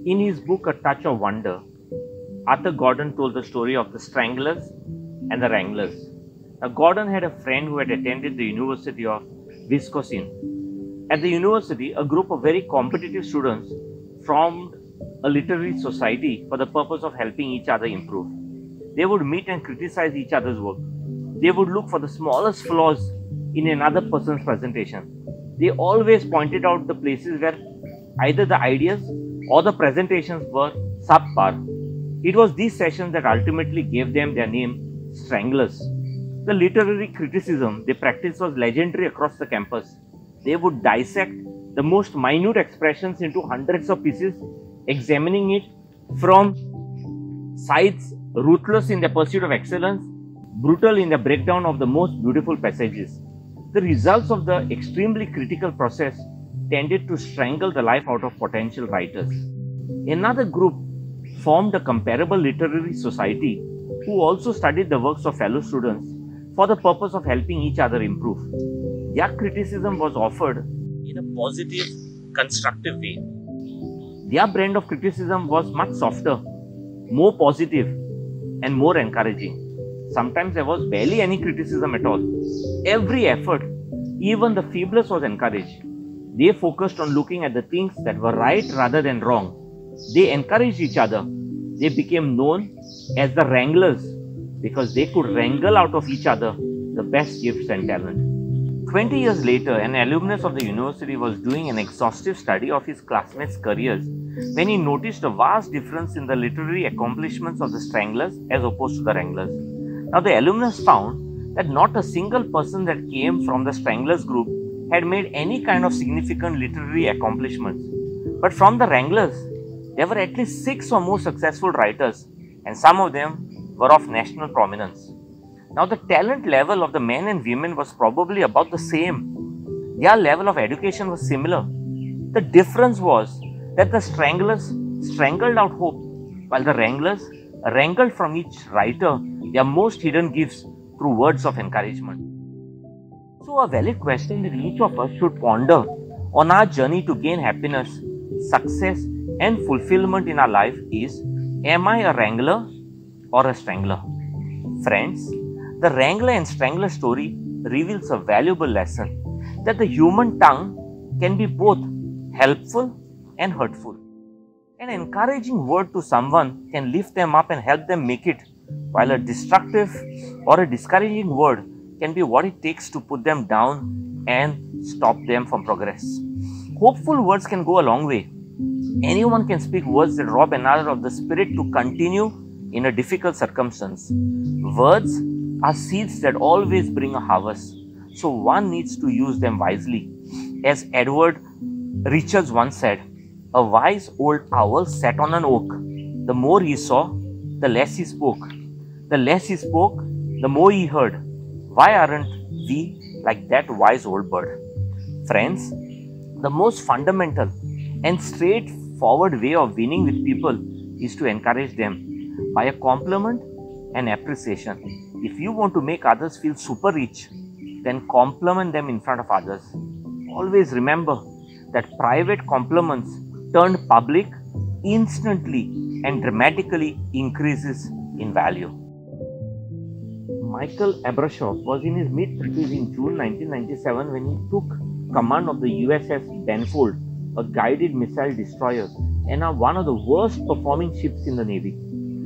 In his book A Touch of Wonder, Arthur Gordon told the story of the Stranglers and the Wranglers. Now, Gordon had a friend who had attended the University of Wisconsin. At the university, a group of very competitive students formed a literary society for the purpose of helping each other improve. They would meet and criticize each other's work. They would look for the smallest flaws in another person's presentation. They always pointed out the places where either the ideas or the presentations were subpar. It was these sessions that ultimately gave them their name, Stranglers. The literary criticism they practiced was legendary across the campus. They would dissect the most minute expressions into hundreds of pieces, examining it from sides ruthless in their pursuit of excellence, brutal in the breakdown of the most beautiful passages. The results of the extremely critical process tended to strangle the life out of potential writers. Another group formed a comparable literary society who also studied the works of fellow students for the purpose of helping each other improve. Their criticism was offered in a positive, constructive way. Their brand of criticism was much softer, more positive, and more encouraging. Sometimes there was barely any criticism at all. Every effort, even the feeblest, was encouraged. They focused on looking at the things that were right rather than wrong. They encouraged each other. They became known as the Wranglers because they could wrangle out of each other the best gifts and talent. 20 years later, an alumnus of the university was doing an exhaustive study of his classmates' careers when he noticed a vast difference in the literary accomplishments of the Stranglers as opposed to the Wranglers. Now, the alumnus found that not a single person that came from the Stranglers group had made any kind of significant literary accomplishments. But from the Wranglers, there were at least 6 or more successful writers, and some of them were of national prominence. Now, the talent level of the men and women was probably about the same. Their level of education was similar. The difference was that the Stranglers strangled out hope, while the Wranglers wrangled from each writer their most hidden gifts through words of encouragement. So, a valid question that each of us should ponder on our journey to gain happiness, success, and fulfillment in our life is: am I a wrangler or a strangler? Friends, the Wrangler and Strangler story reveals a valuable lesson that the human tongue can be both helpful and hurtful. An encouraging word to someone can lift them up and help them make it, while a destructive or a discouraging word can be what it takes to put them down and stop them from progress. Hopeful words can go a long way. Anyone can speak words that rob another of the spirit to continue in a difficult circumstance. Words are seeds that always bring a harvest, so one needs to use them wisely. As Edward Richards once said, a wise old owl sat on an oak. The more he saw, the less he spoke. The less he spoke, the more he heard. Why aren't we like that wise old bird? Friends, the most fundamental and straightforward way of winning with people is to encourage them by a compliment and appreciation. If you want to make others feel super rich, then compliment them in front of others. Always remember that private compliments turned public instantly and dramatically increases in value. Michael Abrashoff was in his mid-30s in June 1997 when he took command of the USS Benfold, a guided missile destroyer and one of the worst performing ships in the Navy.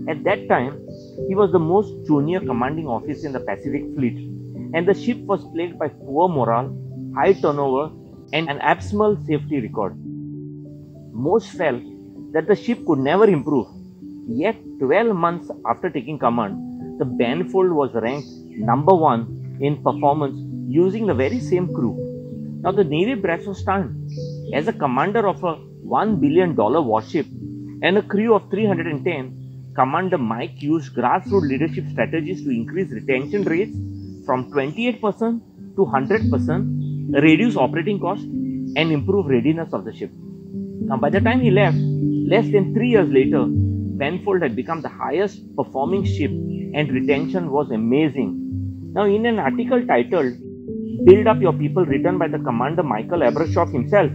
At that time, he was the most junior commanding officer in the Pacific Fleet, and the ship was plagued by poor morale, high turnover, and an abysmal safety record. Most felt that the ship could never improve. Yet, 12 months after taking command, the Benfold was ranked number 1 in performance using the very same crew. Now, the Navy brass was stunned. As a commander of a $1 billion warship and a crew of 310, Commander Mike used grassroots leadership strategies to increase retention rates from 28% to 100%, reduce operating costs, and improve readiness of the ship. Now, by the time he left, less than 3 years later, Benfold had become the highest performing ship and retention was amazing. Now, in an article titled Build Up Your People, written by the commander Michael Abrashoff himself,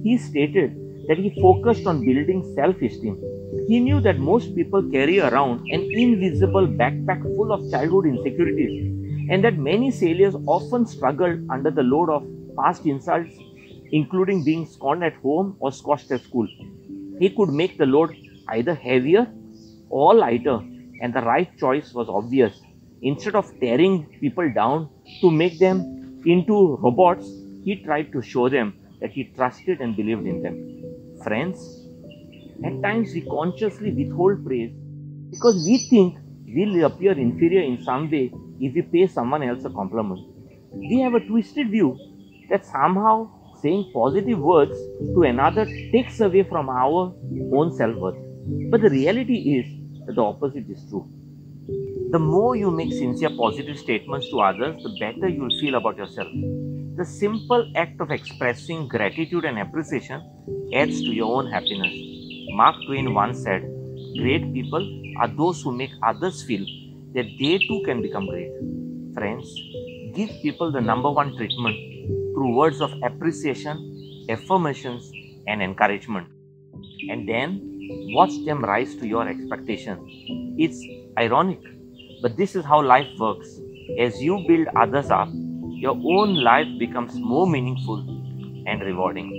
he stated that he focused on building self-esteem. He knew that most people carry around an invisible backpack full of childhood insecurities, and that many sailors often struggled under the load of past insults, including being scorned at home or squashed at school. He could make the load either heavier or lighter, and the right choice was obvious. Instead of tearing people down to make them into robots, he tried to show them that he trusted and believed in them. Friends, at times we consciously withhold praise because we think we'll appear inferior in some way if we pay someone else a compliment. We have a twisted view that somehow saying positive words to another takes away from our own self-worth. But the reality is that the opposite is true. The more you make sincere positive statements to others, the better you'll feel about yourself. The simple act of expressing gratitude and appreciation adds to your own happiness. Mark Twain once said, "Great people are those who make others feel that they too can become great." Friends, give people the number one treatment through words of appreciation, affirmations, and encouragement. And then watch them rise to your expectations. It's ironic, but this is how life works. As you build others up, your own life becomes more meaningful and rewarding.